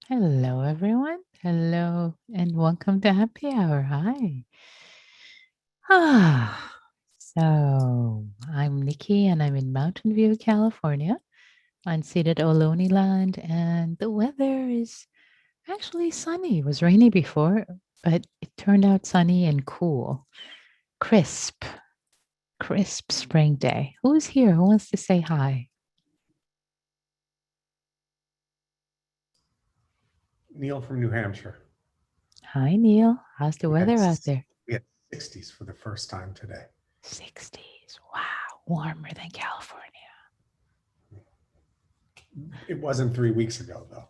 Hello, everyone. Hello, and welcome to Happy Hour. Hi. So I'm Nikki, and I'm in Mountain View, California, unceded Ohlone land, and the weather is actually sunny. It was rainy before, but it turned out sunny and cool, crisp, crisp spring day. Who's here? Who wants to say hi? Neil from New Hampshire. Hi, Neil. How's the We had weather out there? we had 60s for the first time today. 60s. Wow, warmer than California. It wasn't 3 weeks ago, though.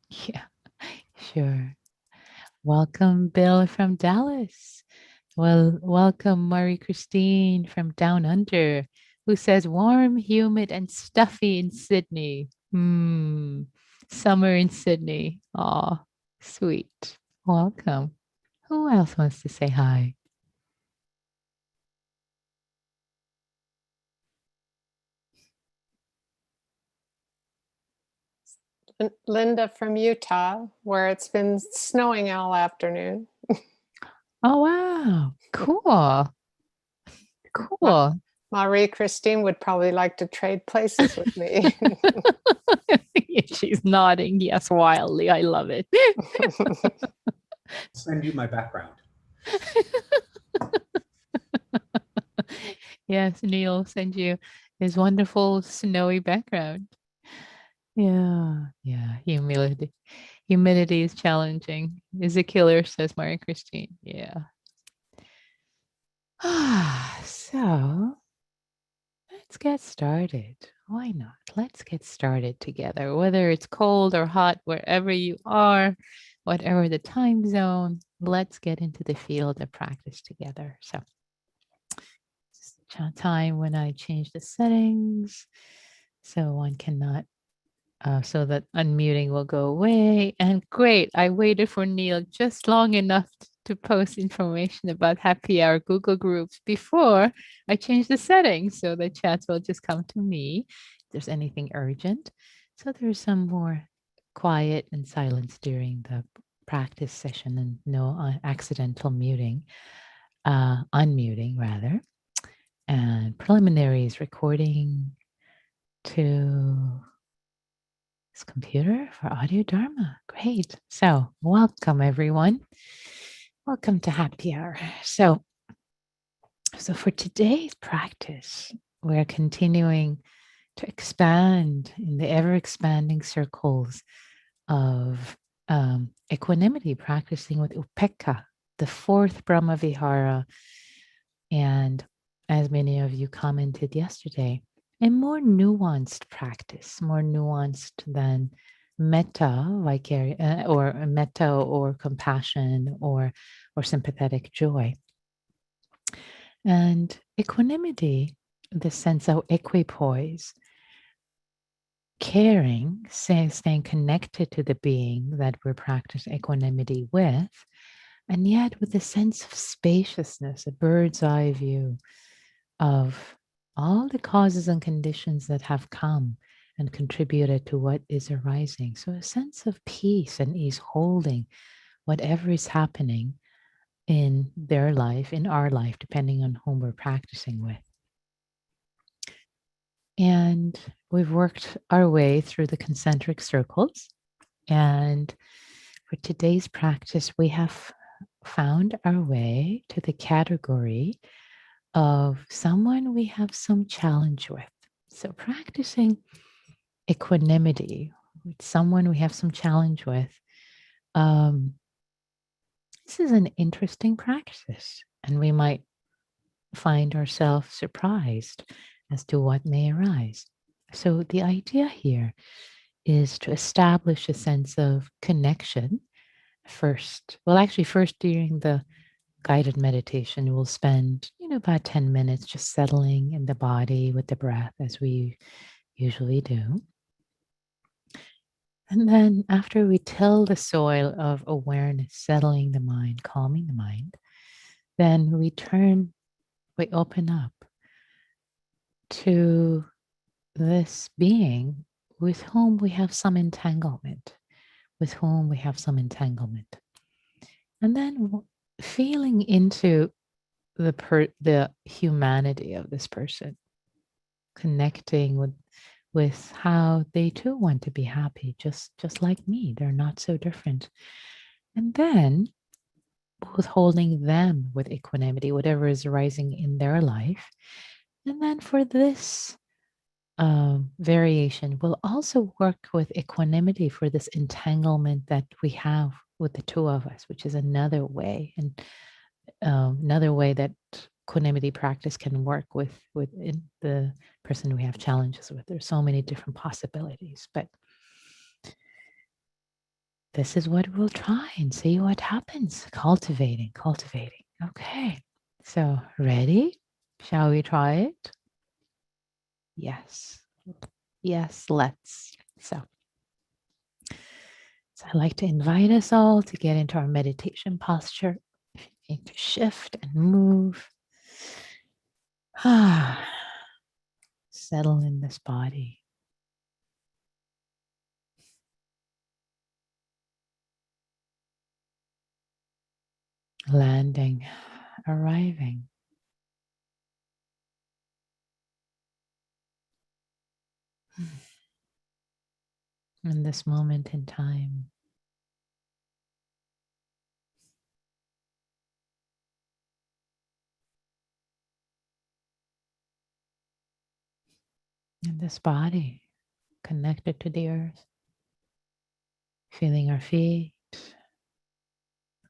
Yeah, sure. Welcome, Bill from Dallas. Well, welcome, Marie Christine from Down Under, who says warm, humid, and stuffy in Sydney. Summer in Sydney. Aw, sweet. Welcome. Who else wants to say hi? Linda from Utah, where it's been snowing all afternoon. Oh, wow. Cool. Cool. Marie Christine would probably like to trade places with me. She's nodding yes wildly. I love it. Send you my background. Yes, Neil send you his wonderful snowy background. Yeah, yeah. Humidity is challenging. Is a killer, says Maria Christine. Yeah. So let's get started. Why not? Let's get started together. Whether it's cold or hot, wherever you are, whatever the time zone, let's get into the field of practice together. So it's a time when I change the settings so one cannot so that unmuting will go away. And great, I waited for Neil just long enough to post information about happy hour Google groups before I change the settings. So the chats will just come to me if there's anything urgent. So there's some more quiet and silence during the practice session and no accidental muting, unmuting rather. And preliminaries recording to this computer for audio Dharma. Great. So welcome everyone. Welcome to Happy Hour. So for today's practice, we're continuing to expand in the ever expanding circles of equanimity, practicing with upekkha, the fourth Brahma Vihara. And as many of you commented yesterday, a more nuanced practice, more nuanced than metta, or metta or compassion or sympathetic joy. And equanimity, the sense of equipoise, caring, staying connected to the being that we're practicing equanimity with, and yet with a sense of spaciousness, a bird's eye view of all the causes and conditions that have come and contributed to what is arising. So a sense of peace and ease holding whatever is happening in their life, in our life, depending on whom we're practicing with. And we've worked our way through the concentric circles. And for today's practice, we have found our way to the category of someone we have some challenge with. So practicing equanimity with someone we have some challenge with, this is an interesting practice, and we might find ourselves surprised as to what may arise. So the idea here is to establish a sense of connection first. Well, actually, first during the guided meditation, we'll spend, about 10 minutes just settling in the body with the breath as we usually do. And then after we till the soil of awareness, settling the mind, calming the mind, then we open up to this being with whom we have some entanglement, with whom we have some entanglement. And then feeling into the humanity of this person, connecting with how they too want to be happy, just like me. They're not so different. And then both holding them with equanimity, whatever is arising in their life. And then for this variation, we'll also work with equanimity for this entanglement that we have with the two of us, which is another way, and another way that equanimity practice can work with the person we have challenges with. There's so many different possibilities, but this is what we'll try and see what happens. Cultivating. Okay, so ready? Shall we try it? Yes, let's. So I'd like to invite us all to get into our meditation posture, to shift and move. Settle in this body. Landing, arriving. In this moment in time. In this body, connected to the earth. Feeling our feet,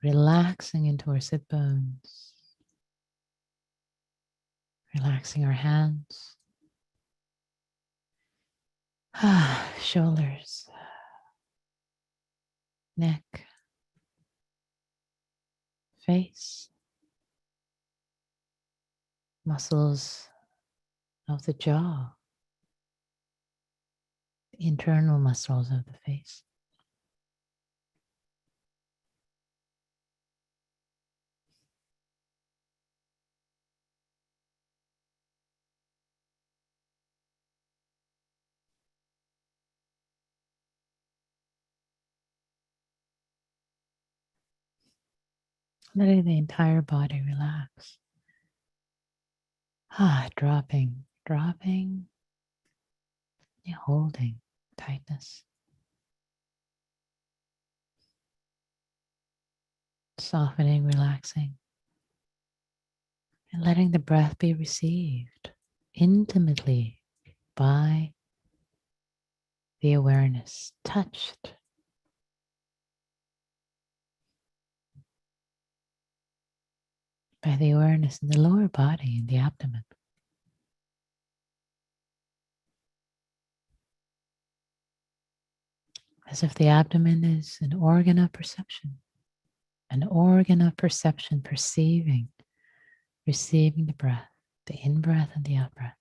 relaxing into our sit bones, relaxing our hands, shoulders, neck, face, muscles of the jaw, the internal muscles of the face. Letting the entire body relax. Dropping, holding tightness. Softening, relaxing, and letting the breath be received intimately by the awareness, touched by the awareness in the lower body, in the abdomen. As if the abdomen is an organ of perception, perceiving, receiving the breath, the in-breath and the out-breath.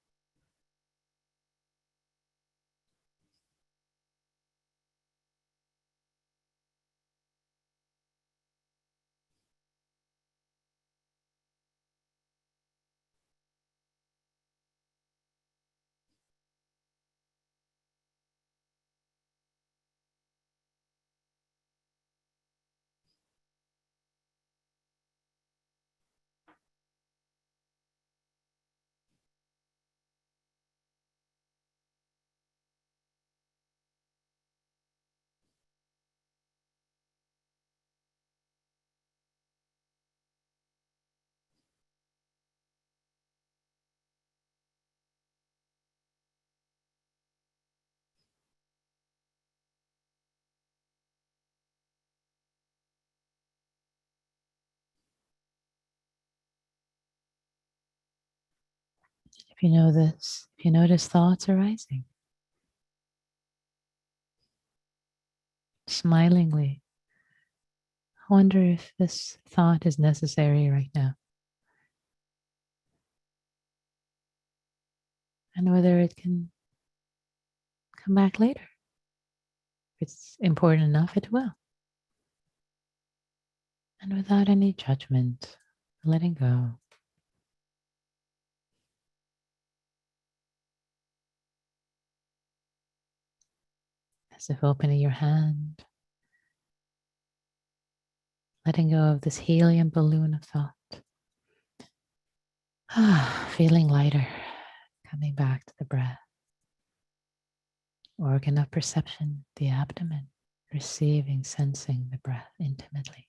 If you know this, if you notice thoughts arising, smilingly, I wonder if this thought is necessary right now, and whether it can come back later. If it's important enough, it will. And without any judgment, letting go. as if opening your hand, letting go of this helium balloon of thought. Feeling lighter, coming back to the breath. Organ of perception, the abdomen, receiving, sensing the breath intimately.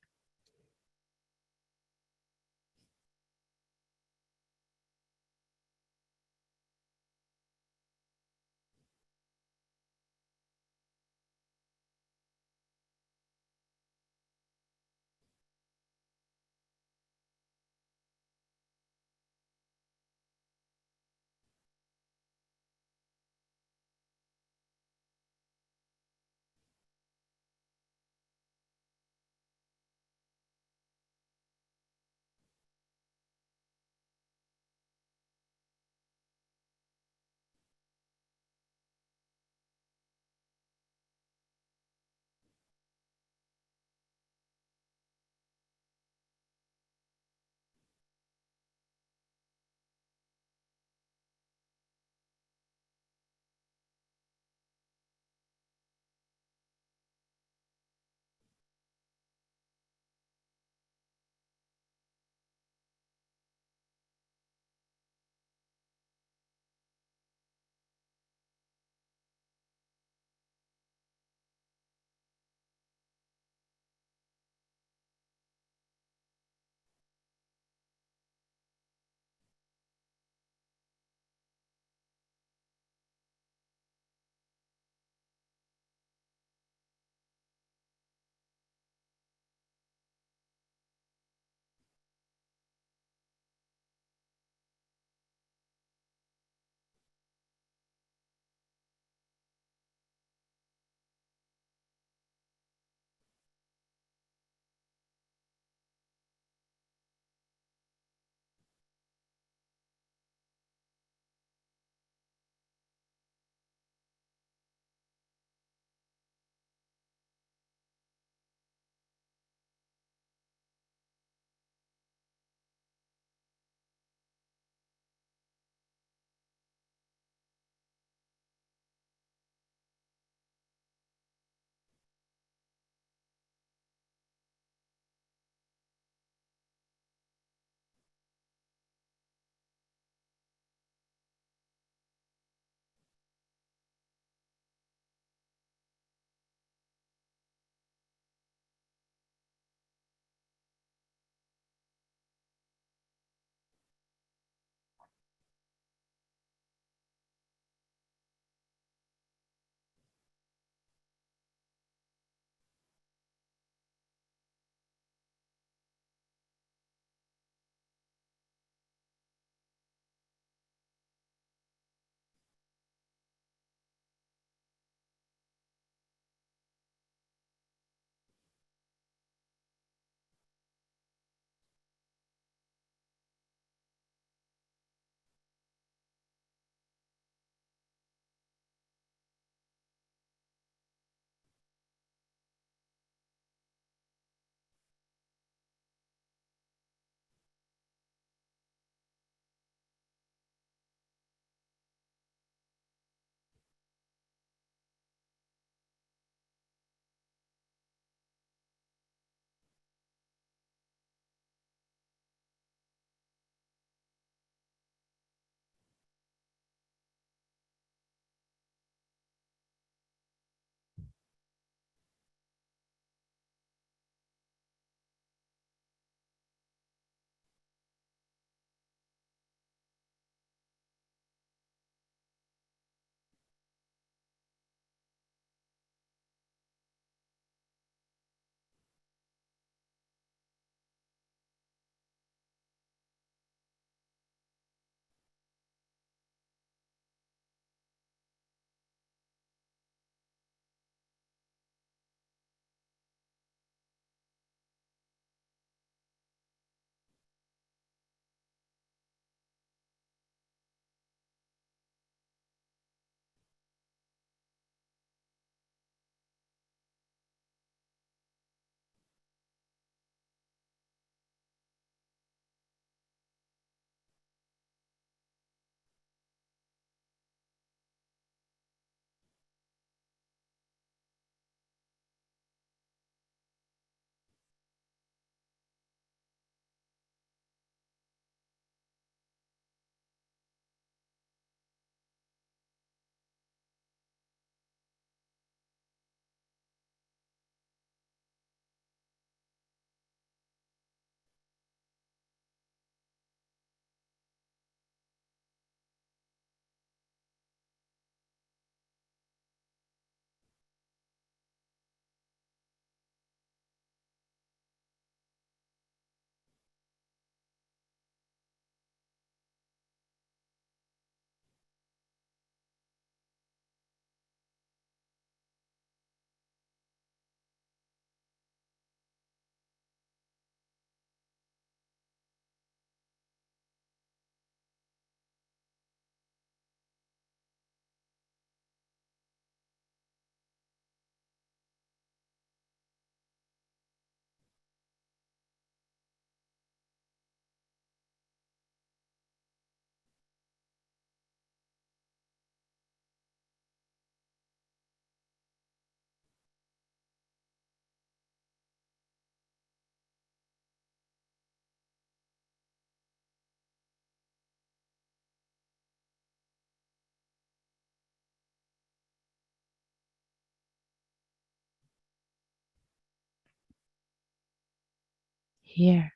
here,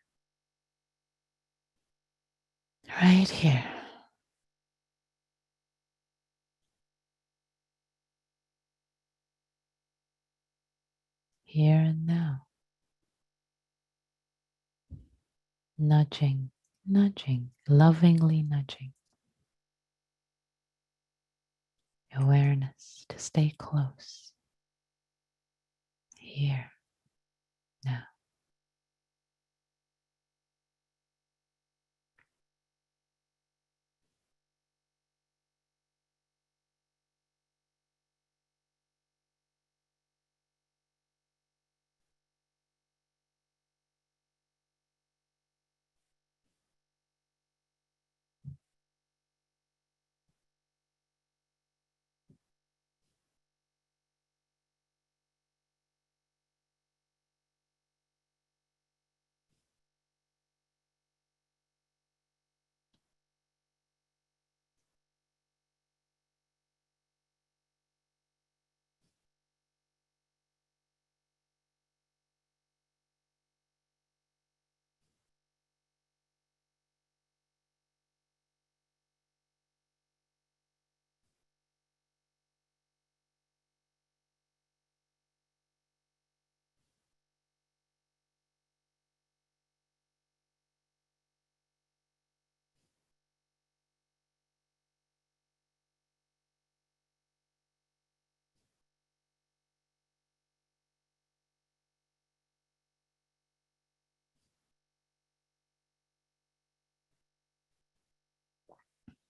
right here. Here and now. Nudging, nudging, lovingly nudging. Awareness to stay close. Here, now.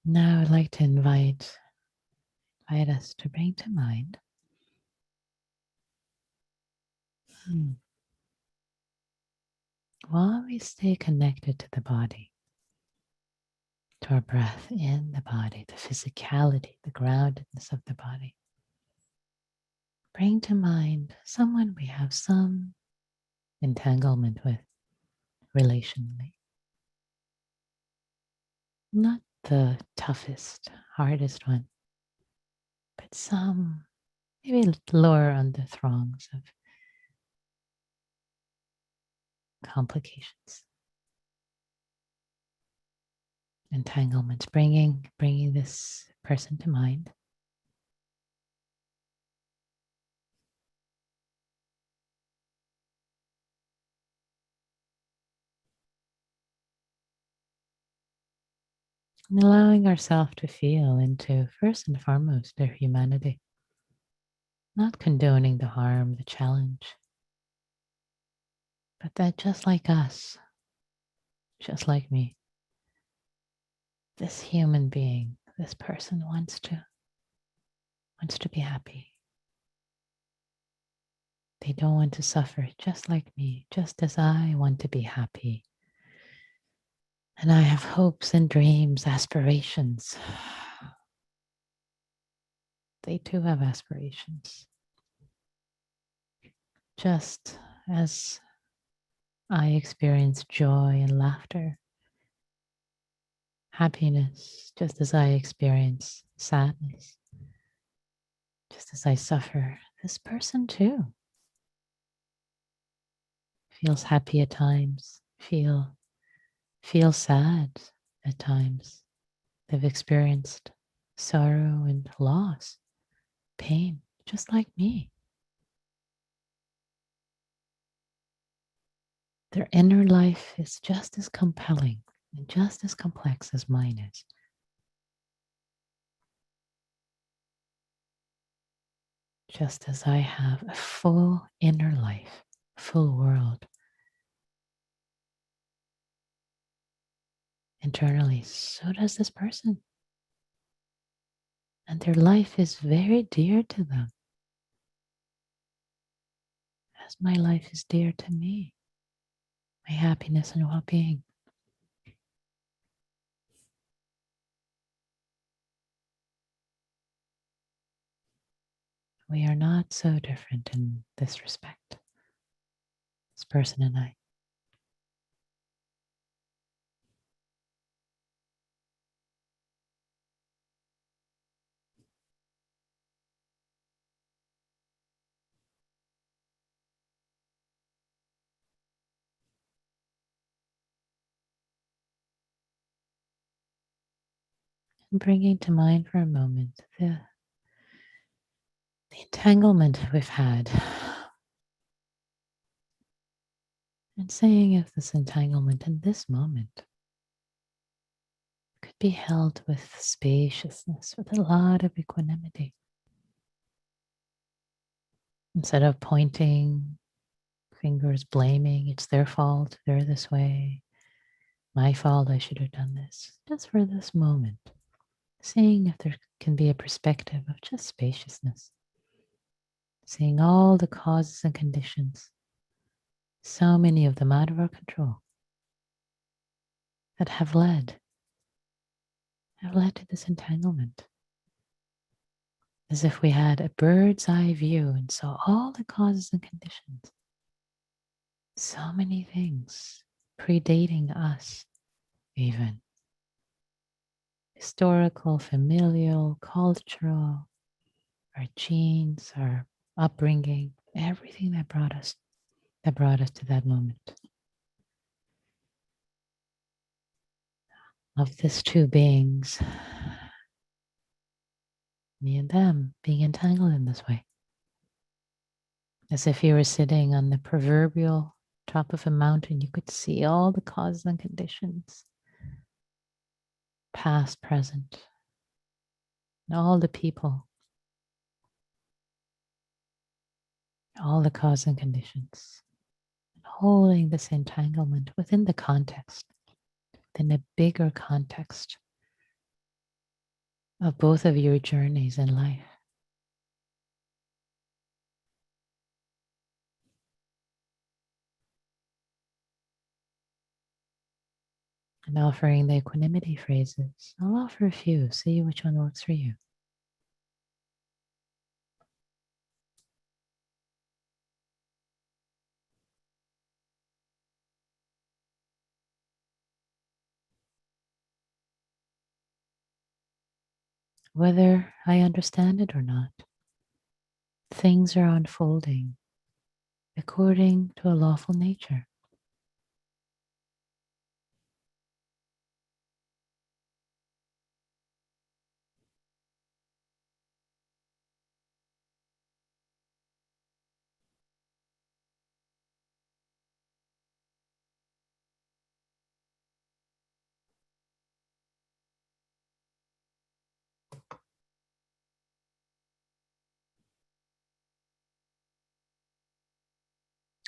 Now I'd like to invite us to bring to mind while we stay connected to the body, to our breath in the body, the physicality, the groundedness of the body. Bring to mind someone we have some entanglement with relationally. Not the toughest, hardest one, but some maybe lower on the throngs of complications. Entanglements, bringing this person to mind. And allowing ourselves to feel into, first and foremost, their humanity. Not condoning the harm, the challenge, but that just like us, just like me, this human being, this person wants to be happy. They don't want to suffer, just like me, just as I want to be happy. And I have hopes and dreams, aspirations. They too have aspirations. Just as I experience joy and laughter, happiness, just as I experience sadness, just as I suffer, this person too feels happy at times, feel sad at times. They've experienced sorrow and loss, pain, just like me. Their inner life is just as compelling and just as complex as mine is. Just as I have a full inner life, full world, internally, so does this person. And their life is very dear to them, as my life is dear to me, my happiness and well-being. We are not so different in this respect, this person and I. And bringing to mind for a moment the entanglement we've had. And saying if this entanglement in this moment could be held with spaciousness, with a lot of equanimity. Instead of pointing fingers, blaming, it's their fault, they're this way, my fault, I should have done this. Just for this moment, seeing if there can be a perspective of just spaciousness, seeing all the causes and conditions, so many of them out of our control, that have led to this entanglement. As if we had a bird's eye view and saw all the causes and conditions. So many things predating us, even historical, familial, cultural, our genes, our upbringing, everything that brought us to that moment. Of these two beings, me and them, being entangled in this way. As if you were sitting on the proverbial top of a mountain, you could see all the causes and conditions, past, present, and all the people, all the causes and conditions, and holding this entanglement within the context, within a bigger context of both of your journeys in life. And offering the equanimity phrases. I'll offer a few, see which one works for you. Whether I understand it or not, things are unfolding according to a lawful nature.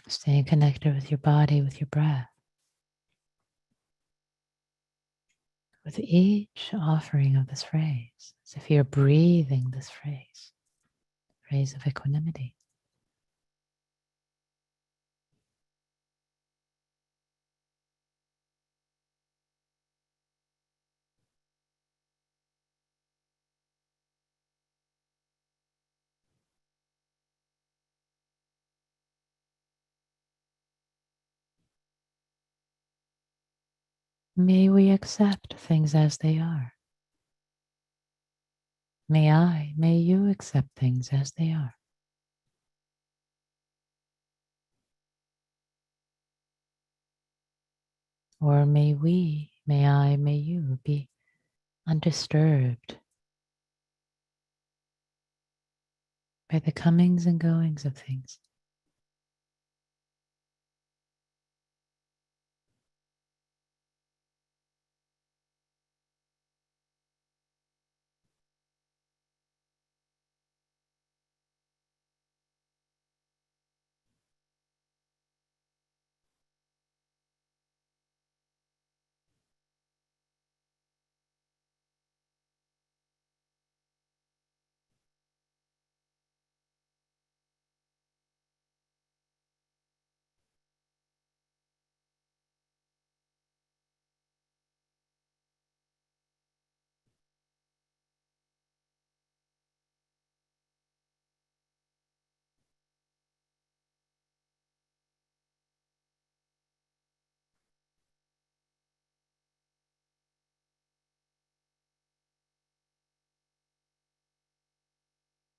Staying connected with your body, with your breath. With each offering of this phrase, as if you're breathing this phrase of equanimity. May we accept things as they are. May you accept things as they are. Or may you be undisturbed by the comings and goings of things.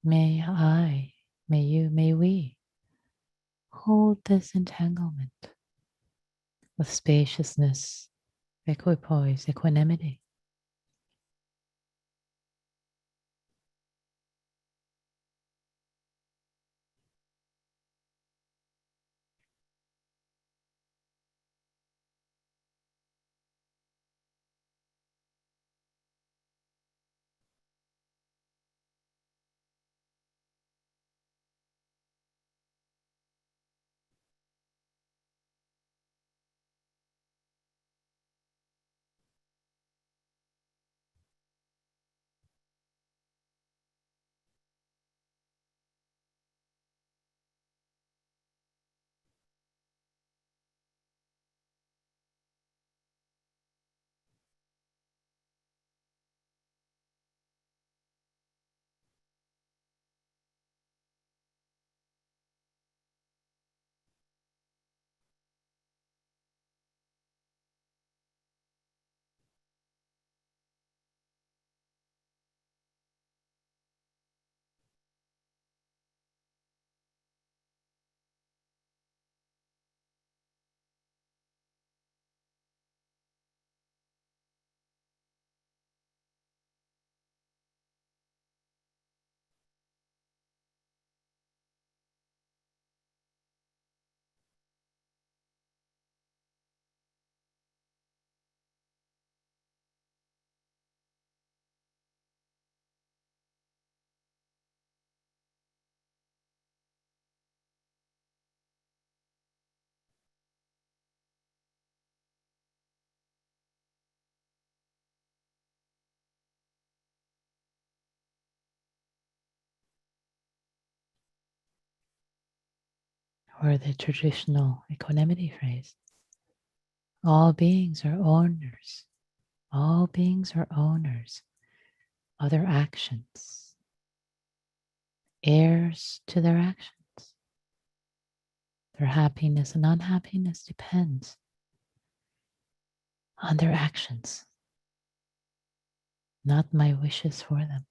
May we hold this entanglement with spaciousness, equipoise, equanimity. or the traditional equanimity phrase. All beings are owners. All beings are owners of their actions, heirs to their actions. Their happiness and unhappiness depends on their actions, not my wishes for them.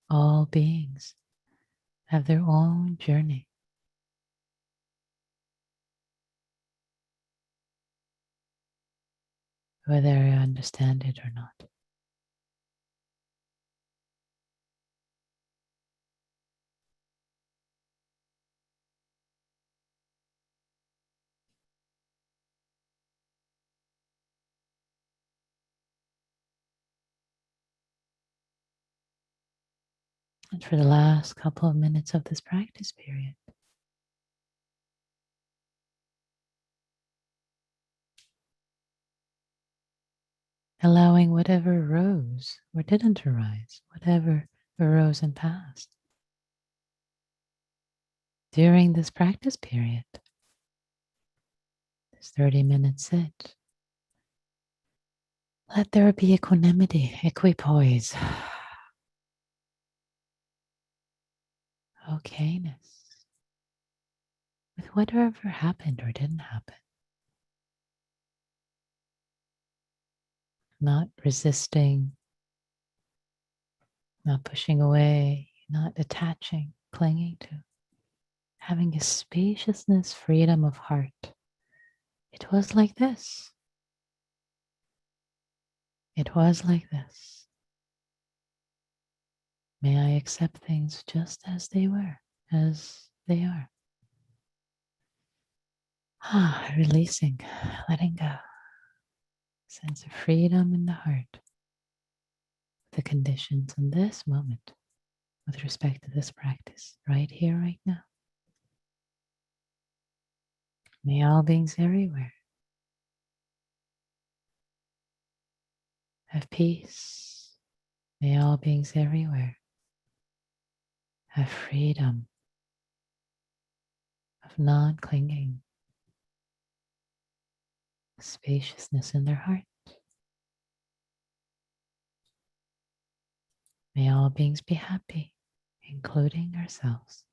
All beings have their own journey. Whether I understand it or not. And for the last couple of minutes of this practice period, allowing whatever arose or didn't arise, whatever arose and passed during this practice period, this 30-minute sit. Let there be equanimity, equipoise, okayness with whatever happened or didn't happen. Not resisting, not pushing away, not attaching, clinging to. Having a spaciousness, freedom of heart. It was like this. It was like this. May I accept things just as they were, as they are. Releasing, letting go. Sense of freedom in the heart. The conditions in this moment with respect to this practice, right here, right now. May all beings everywhere have peace. May all beings everywhere have freedom of non-clinging, spaciousness in their heart. May all beings be happy, including ourselves.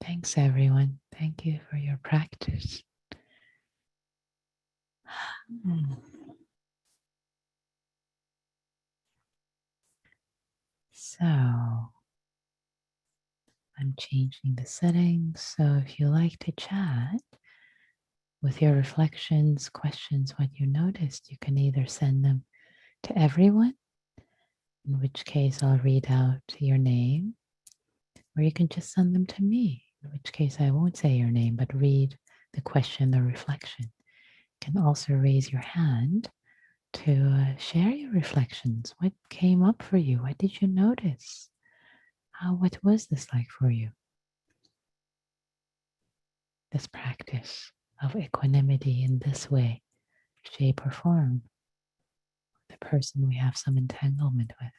Thanks, everyone. Thank you for your practice. So, I'm changing the settings. So, if you like to chat with your reflections, questions, what you noticed, you can either send them to everyone, in which case I'll read out your name, or you can just send them to me, in which case I won't say your name, but read the question or reflection. You can also raise your hand to share your reflections. What came up for you? What did you notice? What was this like for you? This practice of equanimity in this way, shape, or form, the person we have some entanglement with.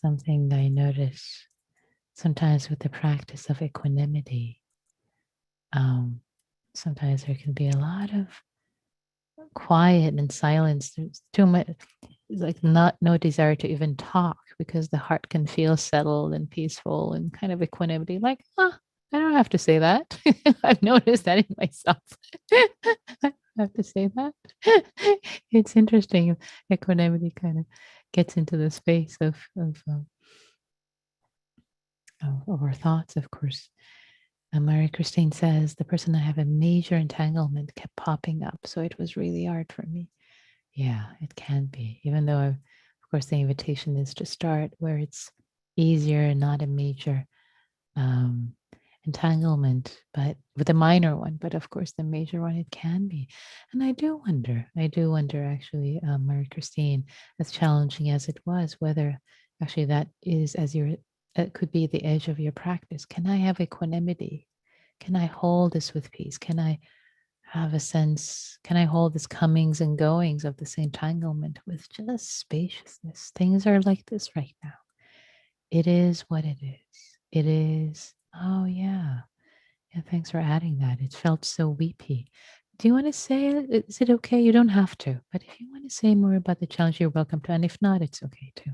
Something that I notice sometimes with the practice of equanimity, sometimes there can be a lot of quiet and silence. There's too much, like no desire to even talk because the heart can feel settled and peaceful and kind of equanimity. Like, I don't have to say that. I've noticed that in myself. I don't have to say that. It's interesting. Equanimity kind of gets into the space of our thoughts, of course. Mary Christine says, the person I have a major entanglement kept popping up. So it was really hard for me. Yeah, it can be. Even though, of course, the invitation is to start where it's easier and not a major um, entanglement, but with a minor one. But of course, the major one, it can be. And I do wonder actually, Mary Christine, as challenging as it was, whether actually that is as your, it could be the edge of your practice. Can I have equanimity? Can I hold this with peace? Can I have a sense? Can I hold this comings and goings of this entanglement with just spaciousness? Things are like this right now. It is what it is. It is. Oh, yeah. Yeah, thanks for adding that. It felt so weepy. Do you want to say it? Is it okay? You don't have to. But if you want to say more about the challenge, you're welcome to. And if not, it's okay too.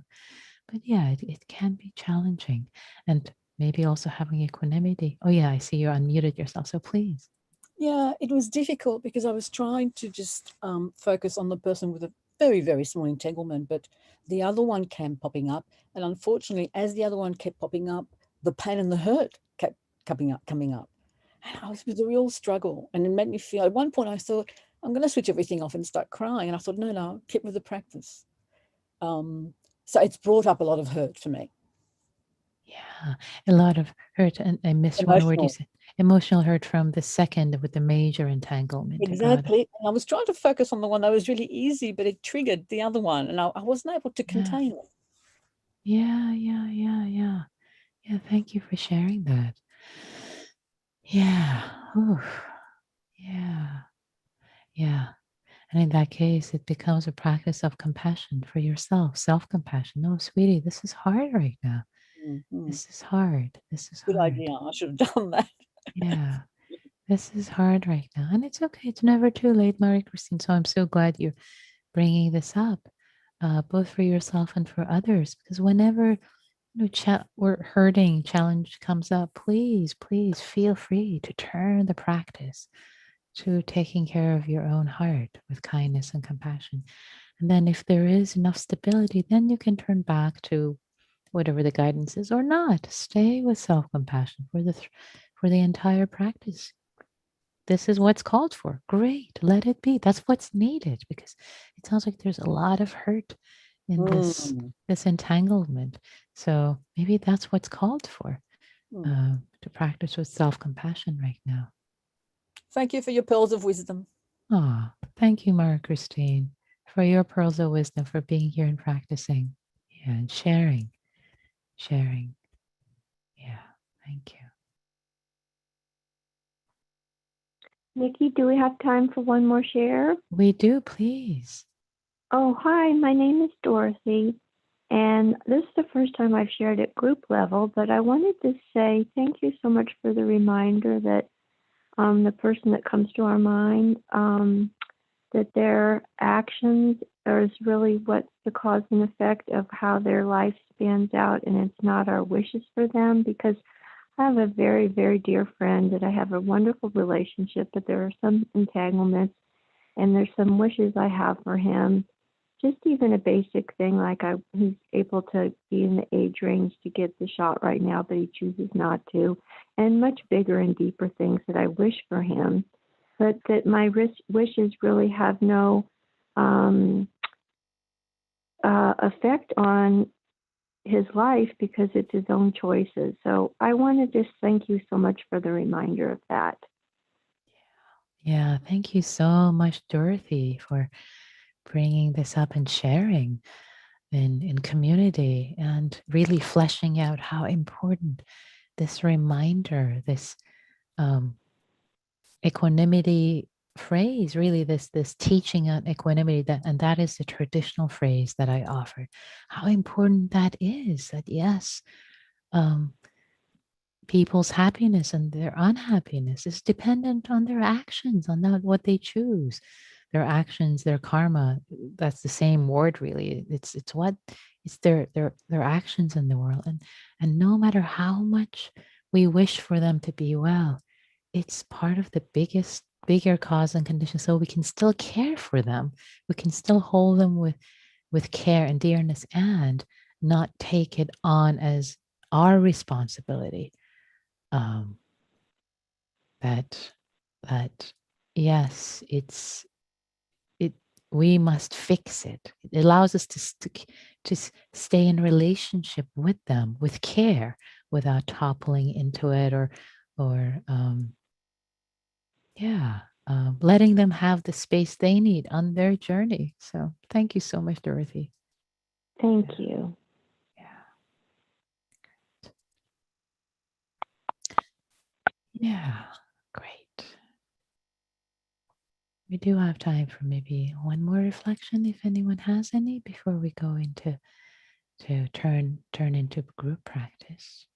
But yeah, it can be challenging. And maybe also having equanimity. Oh, yeah, I see you unmuted yourself. So please. Yeah, it was difficult because I was trying to just focus on the person with a very, very small entanglement, but the other one came popping up. And unfortunately, as the other one kept popping up, the pain and the hurt kept coming up. And it was a real struggle. And it made me feel, at one point I thought, I'm going to switch everything off and start crying. And I thought, no, keep with the practice. So it's brought up a lot of hurt for me. Yeah, a lot of hurt. And I missed one word you said. Emotional hurt from the second with the major entanglement. Exactly. And I was trying to focus on the one that was really easy, but it triggered the other one. And I wasn't able to contain it. Yeah. Yeah, thank you for sharing that. Yeah. Oof. Yeah. And in that case, it becomes a practice of compassion for yourself, self-compassion. No, sweetie, this is hard right now. Mm-hmm. This is hard. This is Good hard. idea. I should have done that. Yeah. This is hard right now. And it's okay. It's never too late, Marie Christine. So I'm so glad you're bringing this up, both for yourself and for others. Because whenever or hurting challenge comes up, please feel free to turn the practice to taking care of your own heart with kindness and compassion. And then if there is enough stability, then you can turn back to whatever the guidance is or not. Stay with self-compassion for the entire practice. This is what's called for. Great. Let it be. That's what's needed because it sounds like there's a lot of hurt in this entanglement. So maybe that's what's called for to practice with self-compassion right now. Thank you for your pearls of wisdom. Ah, thank you, Mara Christine, for your pearls of wisdom, for being here and practicing. Yeah, and sharing. Yeah, thank you. Nikki, do we have time for one more share? We do, please. Oh, hi, my name is Dorothy, and this is the first time I've shared at group level, but I wanted to say thank you so much for the reminder that the person that comes to our mind, that their actions is really what's the cause and effect of how their life spans out, and it's not our wishes for them, because I have a very, very dear friend that I have a wonderful relationship, but there are some entanglements and there's some wishes I have for him. Just even a basic thing like he's able to be in the age range to get the shot right now, but he chooses not to. And much bigger and deeper things that I wish for him, but that my wishes really have no effect on his life because it's his own choices. So I want to just thank you so much for the reminder of that. Yeah, thank you so much, Dorothy, for bringing this up and sharing in community and really fleshing out how important this reminder, this equanimity phrase, really this teaching on equanimity, that is the traditional phrase that I offer. How important that is. That yes, people's happiness and their unhappiness is dependent on their actions, on that what they choose. Their actions, their karma. That's the same word, really. It's their actions in the world, and no matter how much we wish for them to be well, it's part of the bigger cause and condition. So we can still care for them. We can still hold them with care and dearness and not take it on as our responsibility. that yes, it we must fix it. It allows us to stay in relationship with them with care without toppling into it or yeah, letting them have the space they need on their journey. So thank you so much, Dorothy. Thank you. Yeah. Yeah, great. We do have time for maybe one more reflection if anyone has any before we go into to turn into group practice.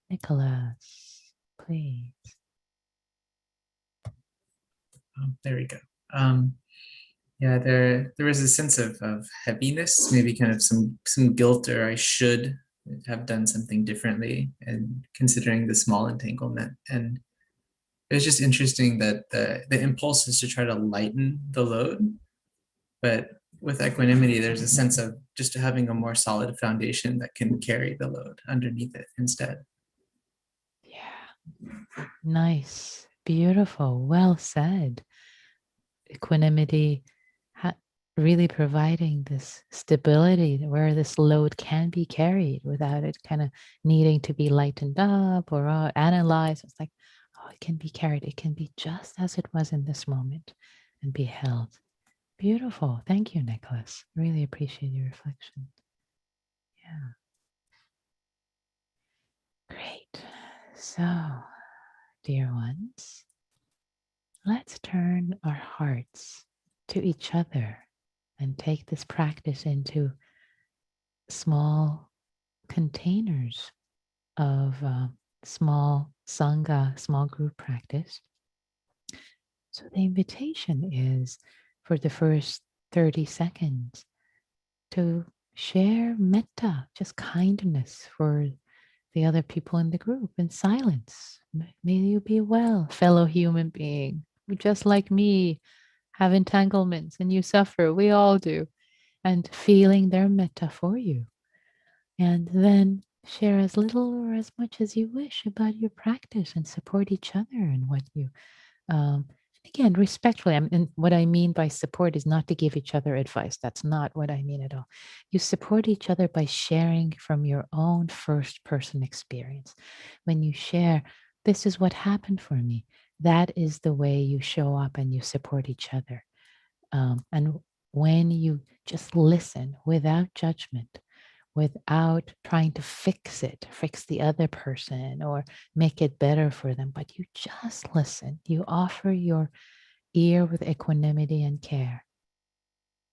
Nicholas, please. There we go. Yeah, there was a sense of heaviness, maybe kind of some guilt, or I should have done something differently, and considering the small entanglement. And it was just interesting that the impulse is to try to lighten the load, but with equanimity, there's a sense of just having a more solid foundation that can carry the load underneath it instead. Yeah. Nice. Beautiful. Well said. Equanimity really providing this stability where this load can be carried without it kind of needing to be lightened up or analyzed. It's like, oh, it can be carried. It can be just as it was in this moment and be held. Beautiful. Thank you, Nicholas. Really appreciate your reflection. Yeah. Great. So, dear ones, let's turn our hearts to each other and take this practice into small containers of small sangha, small group practice. So the invitation is for the first 30 seconds to share metta, just kindness for the other people in the group in silence. May you be well, fellow human being, who just like me have entanglements and you suffer. We all do. And feeling their metta for you. And then share as little or as much as you wish about your practice and support each other in what you again, respectfully. And what I mean by support is not to give each other advice. That's not what I mean at all. You support each other by sharing from your own first person experience. When you share, this is what happened for me. That is the way you show up and you support each other. And when you just listen without judgment, without trying to fix the other person or make it better for them, but you just listen, you offer your ear with equanimity and care,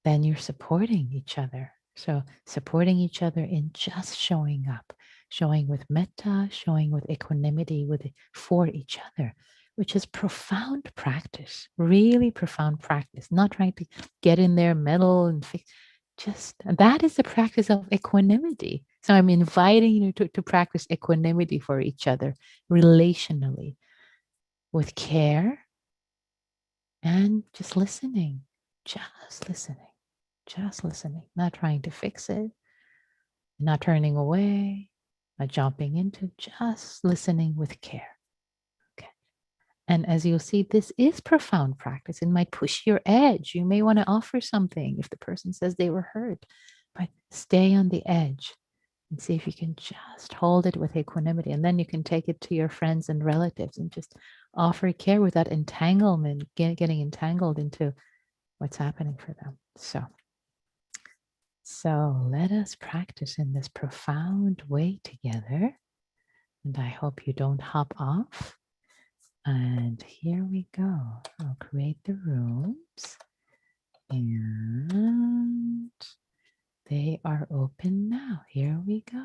then you're supporting each other. So supporting each other in just showing up, showing with metta, showing with equanimity for each other, which is profound practice, really profound practice, not trying to get in there, meddle and fix. Just that is the practice of equanimity. So I'm inviting you to practice equanimity for each other relationally with care and just listening, just listening, not trying to fix it, not turning away, not jumping into, just listening with care. Okay. And as you'll see, this is profound practice. It might push your edge. You may want to offer something if the person says they were hurt, but stay on the edge and see if you can just hold it with equanimity. And then you can take it to your friends and relatives and just offer care without entanglement, getting entangled into what's happening for them. So let us practice in this profound way together. And I hope you don't hop off. And here we go. I'll create the rooms. And they are open now. Here we go.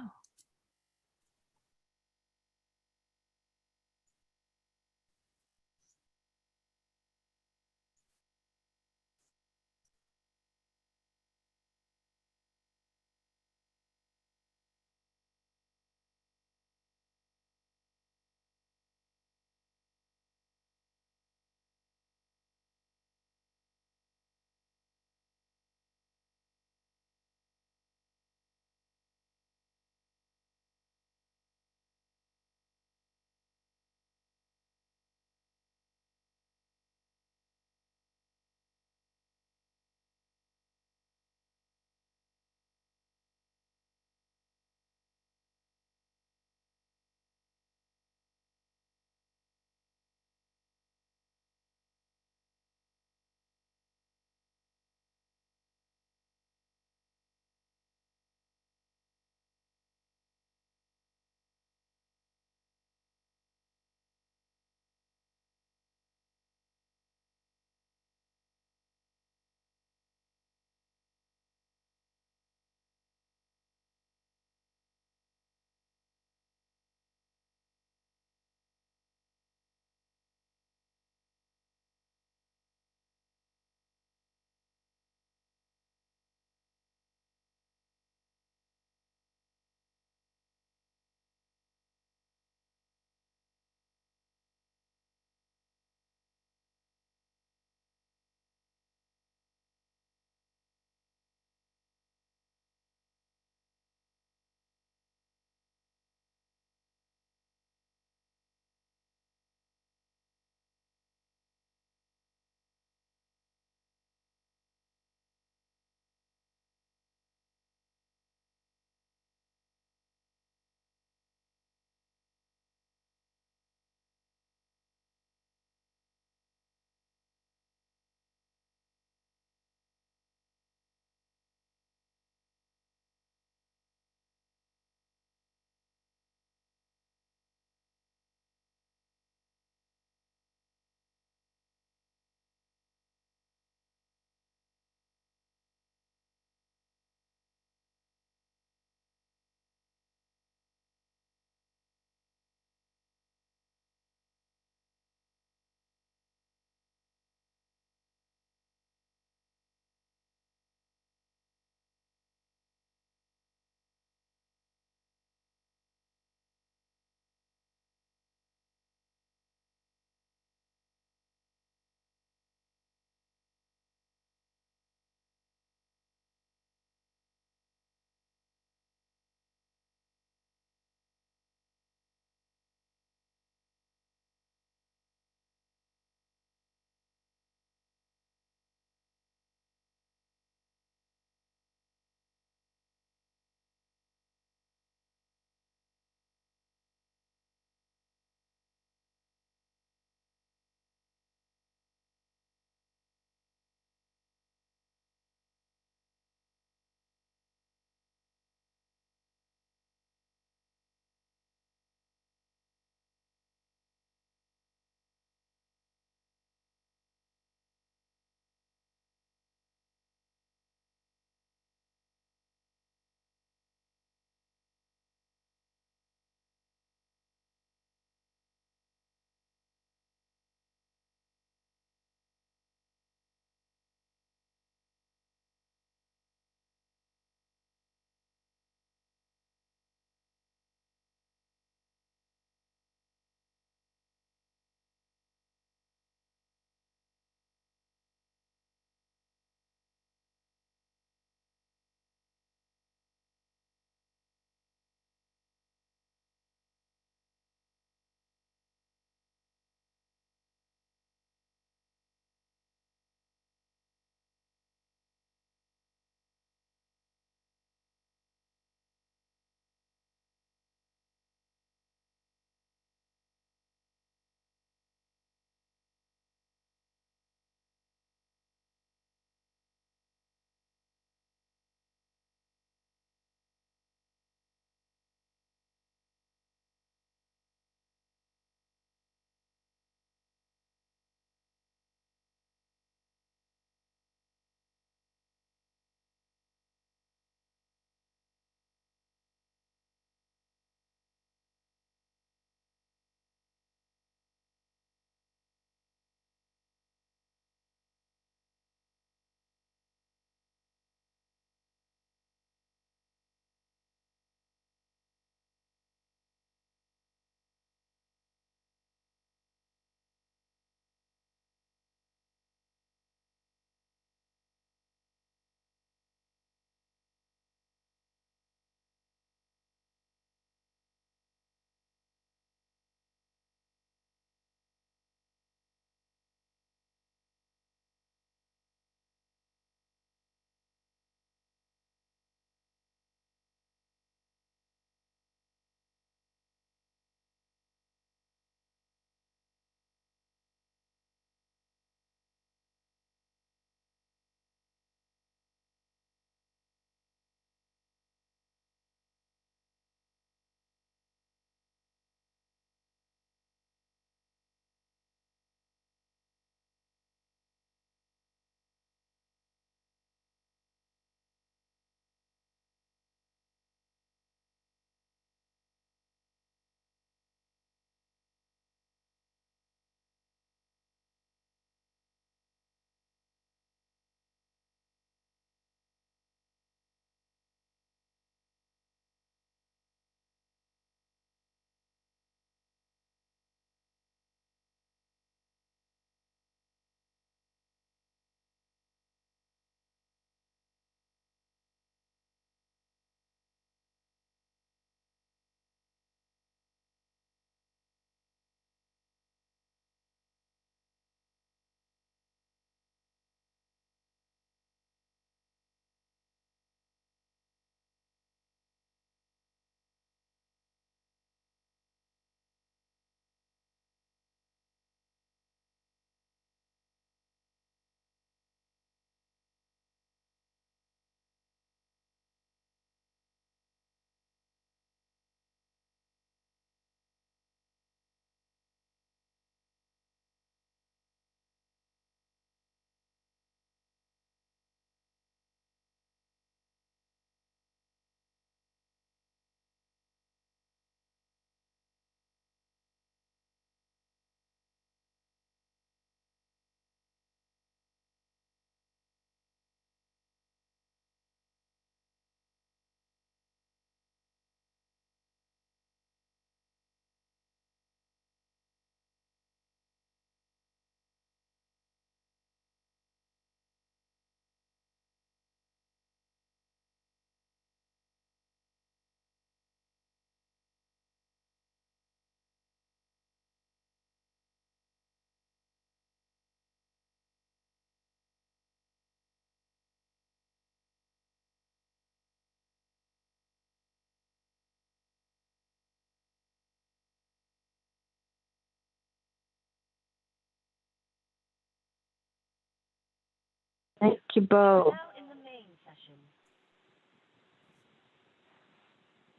Thank you both.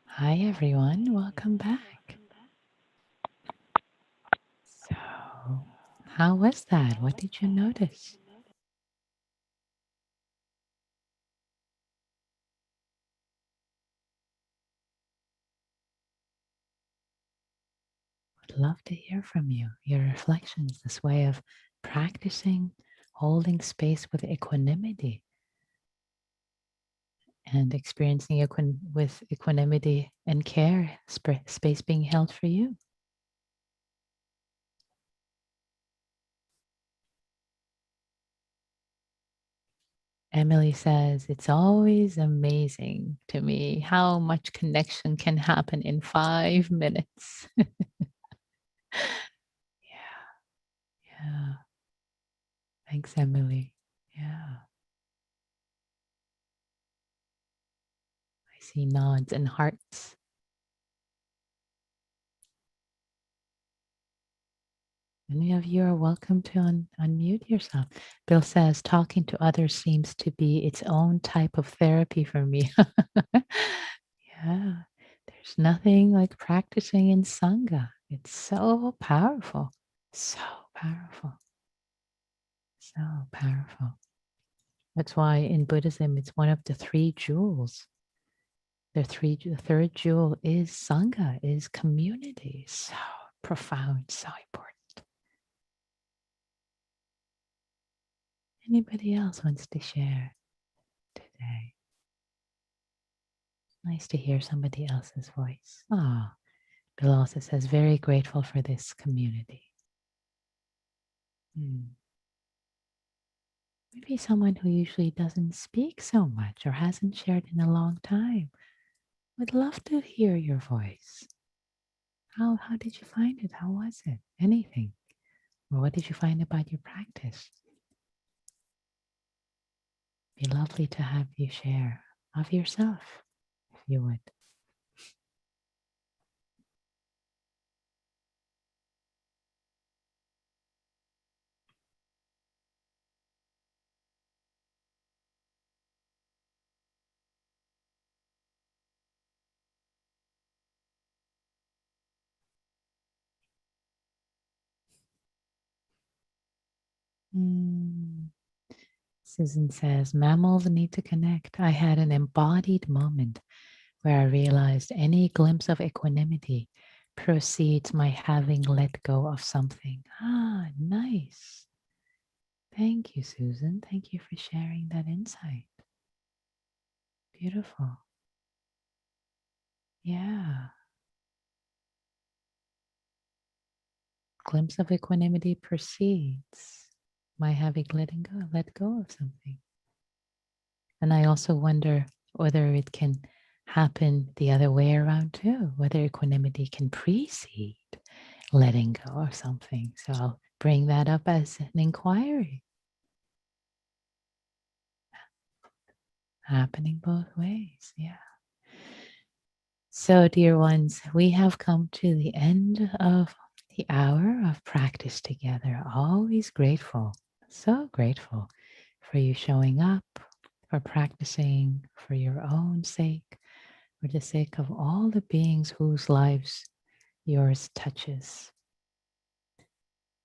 Hi, everyone. Welcome back. So, how was that? What did you notice? I'd love to hear from you, your reflections, this way of practicing holding space with equanimity and experiencing with equanimity and care, space being held for you. Emily says, it's always amazing to me how much connection can happen in 5 minutes. Yeah. Thanks, Emily. Yeah. I see nods and hearts. Any of you are welcome to unmute yourself. Bill says, talking to others seems to be its own type of therapy for me. Yeah. There's nothing like practicing in Sangha. It's so powerful. So powerful. So powerful. That's why in Buddhism, it's one of the 3 jewels. The third jewel is Sangha, is community. So profound, so important. Anybody else wants to share today? Nice to hear somebody else's voice. Ah, Bill also says, very grateful for this community. Maybe someone who usually doesn't speak so much or hasn't shared in a long time. Would love to hear your voice. How did you find it? How was it? Anything? Or what did you find about your practice? Be lovely to have you share of yourself, if you would. Susan says, mammals need to connect. I had an embodied moment where I realized any glimpse of equanimity precedes my having let go of something. Ah, nice. Thank you, Susan. Thank you for sharing that insight. Beautiful. Yeah. Glimpse of equanimity precedes my having let go of something. And I also wonder whether it can happen the other way around too, whether equanimity can precede letting go of something. So I'll bring that up as an inquiry. Happening both ways, yeah. So, dear ones, we have come to the end of the hour of practice together. Always grateful, so grateful for you showing up, for practicing for your own sake, for the sake of all the beings whose lives yours touches.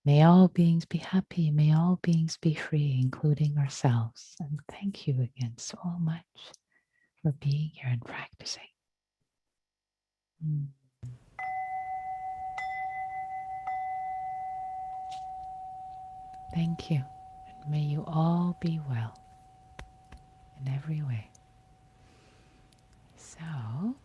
May all beings be happy. May all beings be free, including ourselves. And thank you again so much for being here and practicing. Thank you. And may you all be well in every way. So,